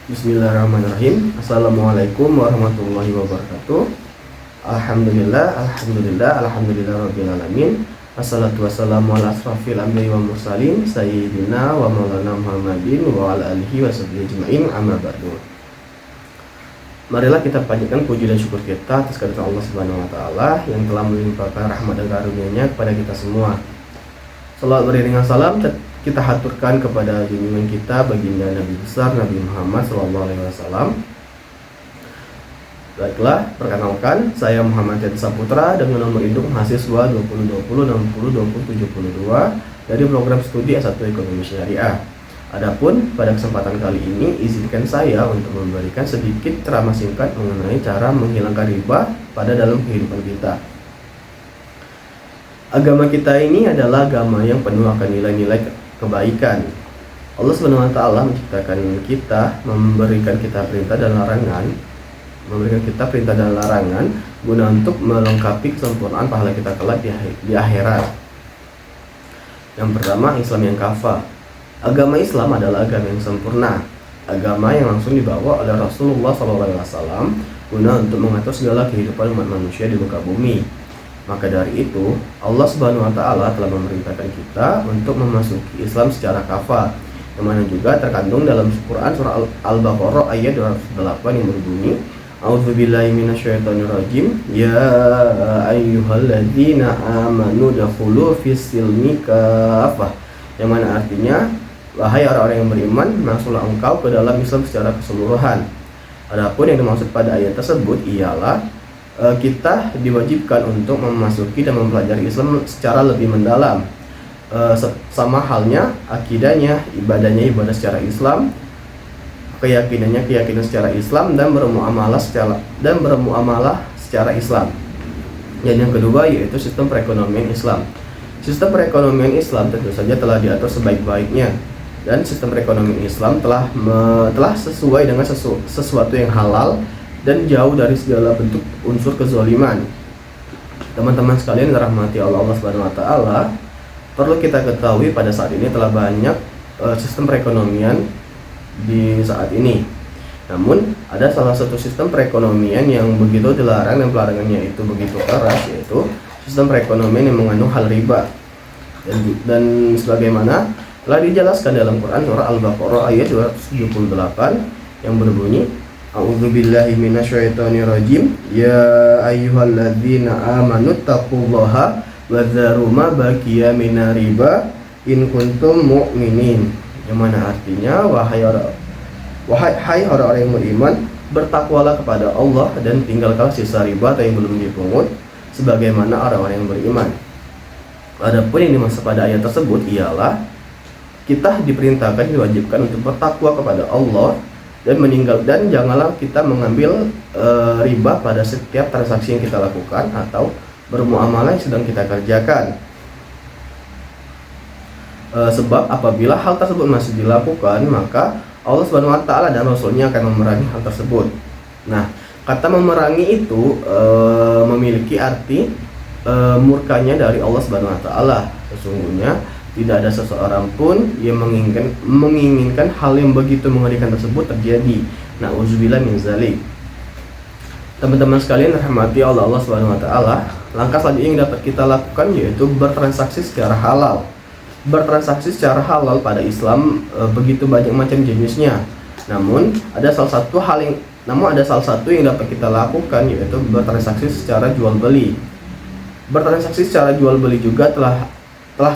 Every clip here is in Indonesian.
Bismillahirrahmanirrahim. Assalamualaikum warahmatullahi wabarakatuh. Alhamdulillah rabbil alamin. Assalatu wassalamu ala asrafil anbiya'i wa mursalin sayyidina wa maulana Muhammadin wa ala alihi wa sahbihi ajma'in, amma ba'du. Marilah kita panjatkan puji dan syukur kita atas kehadirat Allah Subhanahu wa taala yang telah melimpahkan rahmat dan karunia-Nya kepada kita semua. Salawat beriringan salam kita haturkan kepada junjungan kita baginda Nabi besar Nabi Muhammad SAW. Baiklah, perkenalkan, saya Muhammad Yati Saputra dengan nomor induk mahasiswa 2020602072 dari program studi S1 Ekonomi Syariah. Adapun pada kesempatan kali ini izinkan saya untuk memberikan sedikit ceramah singkat mengenai cara menghilangkan riba pada dalam kehidupan kita. Agama kita ini adalah agama yang penuh akan nilai-nilai kebaikan. Allah Subhanahu wa taala menciptakan kita, memberikan kita perintah dan larangan guna untuk melengkapi kesempurnaan pahala kita kelak di akhirat. Yang pertama, Islam yang kafah. Agama Islam adalah agama yang sempurna, agama yang langsung dibawa oleh Rasulullah SAW guna untuk mengatur segala kehidupan umat manusia di muka bumi. Maka dari itu, Allah Subhanahu wa taala telah memerintahkan kita untuk memasuki Islam secara kafah, yang mana juga terkandung dalam Quran surah Al-Baqarah ayat 208 yang berbunyi, A'udzubillahi minasyaitonirrajim, ya ayyuhalladzina amanu dakhulu fis-silmi kafah, yang mana artinya, wahai orang-orang yang beriman, masuklah engkau ke dalam Islam secara keseluruhan. Adapun yang dimaksud pada ayat tersebut ialah kita diwajibkan untuk memasuki dan mempelajari Islam secara lebih mendalam, sama halnya akidahnya, ibadahnya ibadah secara Islam, keyakinannya keyakinan secara Islam, dan bermuamalah secara Islam. Dan yang kedua yaitu sistem perekonomian Islam. Sistem perekonomian Islam tentu saja telah diatur sebaik-baiknya, dan sistem perekonomian Islam telah sesuai dengan sesuatu yang halal dan jauh dari segala bentuk unsur kezaliman. Teman-teman sekalian dirahmati Allah Subhanahu wa taala, perlu kita ketahui pada saat ini telah banyak sistem perekonomian di saat ini. Namun ada salah satu sistem perekonomian yang begitu dilarang dan pelarangannya itu begitu keras, yaitu sistem perekonomian yang mengandung hal riba. Dan sebagaimana telah dijelaskan dalam Quran surah Al-Baqarah ayat 278 yang berbunyi, A'udzubillahi minasyaitonirrajim, ya ayyuhalladzina amanu taqullaha wa dzaru ma baqiya minar riba in kuntum mu'minin. Yang mana artinya, wahai orang-orang yang beriman, bertakwalah kepada Allah dan tinggalkanlah sisa riba atau yang belum dipungut sebagaimana orang-orang yang beriman. Adapun yang dimaksud pada ayat tersebut ialah kita diperintahkan, diwajibkan untuk bertakwa kepada Allah dan janganlah kita mengambil riba pada setiap transaksi yang kita lakukan atau bermuamalah yang sedang kita kerjakan. Sebab apabila hal tersebut masih dilakukan, maka Allah Subhanahu wa taala dan Rasul-Nya akan memerangi hal tersebut. Nah, kata memerangi itu memiliki arti murkanya dari Allah Subhanahu wa taala. Sesungguhnya tidak ada seseorang pun yang menginginkan hal yang begitu mengerikan tersebut terjadi. Na'udzubillah min zalik. Teman-teman sekalian rahmati Allah Subhanahu wa taala, langkah selanjutnya yang dapat kita lakukan yaitu bertransaksi secara halal. Bertransaksi secara halal pada Islam begitu banyak macam jenisnya. Namun ada salah satu yang dapat kita lakukan yaitu bertransaksi secara jual beli. Bertransaksi secara jual beli juga telah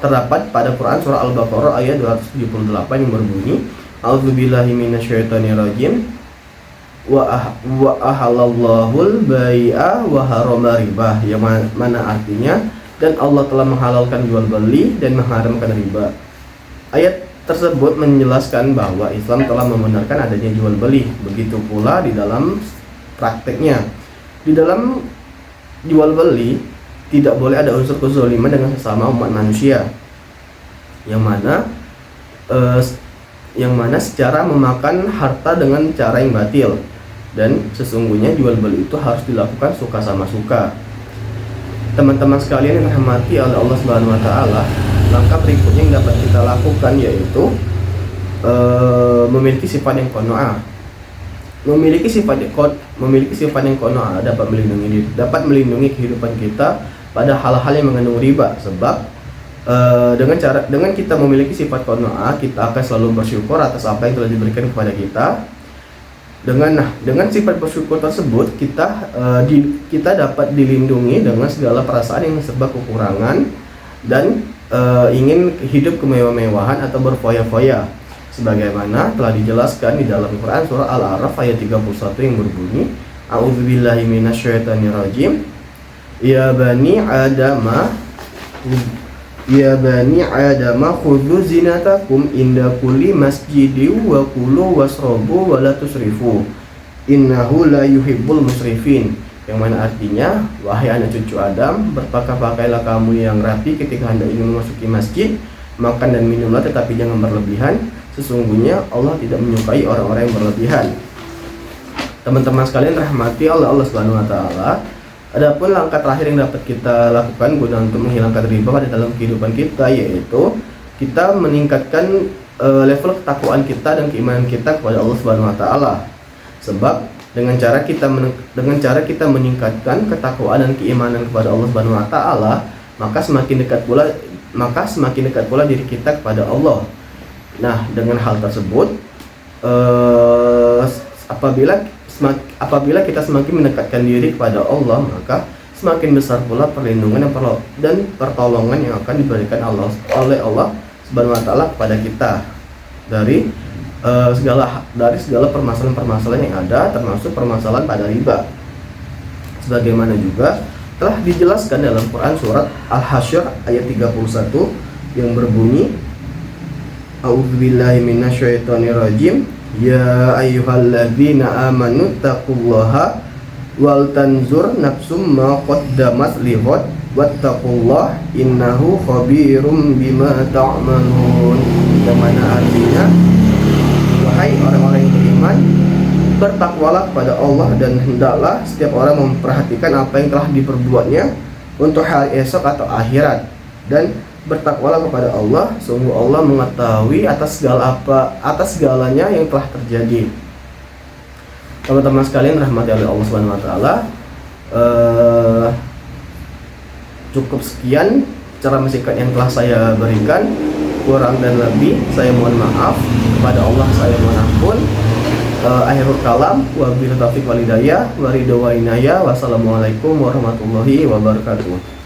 terdapat pada Quran surah Al-Baqarah ayat 278 yang berbunyi, A'udzubillahi minasyaitonirrajim, wa ahalallahul bai'a wa harama riba, yang mana artinya, dan Allah telah menghalalkan jual beli dan mengharamkan riba. Ayat tersebut menjelaskan bahwa Islam telah membenarkan adanya jual beli. Begitu pula di dalam prakteknya. Di dalam jual beli tidak boleh ada unsur kezaliman dengan sesama umat manusia, yang mana secara memakan harta dengan cara yang batil, dan sesungguhnya jual beli itu harus dilakukan suka sama suka. Teman-teman sekalian yang dirahmati oleh Allah Subhanahu wa taala, langkah berikutnya yang dapat kita lakukan yaitu memiliki sifat yang qanaah. memiliki sifat yang qanaah dapat melindungi kehidupan kita pada hal-hal yang mengandung riba. Sebab dengan kita memiliki sifat qanaah, kita akan selalu bersyukur atas apa yang telah diberikan kepada kita. Dengan sifat bersyukur tersebut, kita dapat dilindungi dengan segala perasaan yang serba kekurangan dan ingin hidup kemewah-mewahan atau berfoya-foya, sebagaimana telah dijelaskan di dalam Quran surah Al-A'raf ayat 31 yang berbunyi, A'udzubillahi minasyaitonirrajim. Ya bani Adama khudzu zinatakum inda kulli masjidin wa kulu wasrobu wa la tusrifu innahu la yuhibbul musrifin. Yang mana artinya, wahai anak cucu Adam, berpakailah kamu yang rapi ketika hendak ingin memasuki masjid, makan dan minumlah tetapi jangan berlebihan, sesungguhnya Allah tidak menyukai orang-orang yang berlebihan. Teman-teman sekalian rahmati Allah Subhanahu wa taala, adapun langkah terakhir yang dapat kita lakukan guna untuk menghilangkan riba pada dalam kehidupan kita, yaitu kita meningkatkan level ketakwaan kita dan keimanan kita kepada Allah Subhanahu wa taala. Sebab dengan cara kita meningkatkan ketakwaan dan keimanan kepada Allah Subhanahu wa taala, maka semakin dekat pula diri kita kepada Allah. Nah, dengan hal tersebut, apabila kita semakin mendekatkan diri kepada Allah, maka semakin besar pula perlindungan dan pertolongan yang akan diberikan oleh Allah Subhanahu wa taala kepada kita dari segala permasalahan-permasalahan yang ada, termasuk permasalahan pada riba. Sebagaimana juga telah dijelaskan dalam Quran surat Al-Hasyr ayat 31 yang berbunyi, A'udzubillahi minasyaitonirrajim. Ya ayyuhalladzina amanu taqullaha wal tanzur nafsum ma qaddamat lighad wattaqullaha innahu khabirum bima ta'malun. Yang mana artinya, wahai orang-orang yang beriman, bertakwalah kepada Allah dan hendaklah setiap orang memperhatikan apa yang telah diperbuatnya untuk hari esok atau akhirat, dan bertakwalah kepada Allah, sungguh Allah mengetahui atas segalanya yang telah terjadi. Teman-teman sekalian rahmati oleh Allah Subhanahu wa taala, cukup sekian cara mensikat yang telah saya berikan. Kurang dan lebih saya mohon maaf, kepada Allah saya mohon ampun. Akhirul kalam, wabillahi taufiq wal hidayah, wa ridha wa inayah. Wassalamualaikum warahmatullahi wabarakatuh.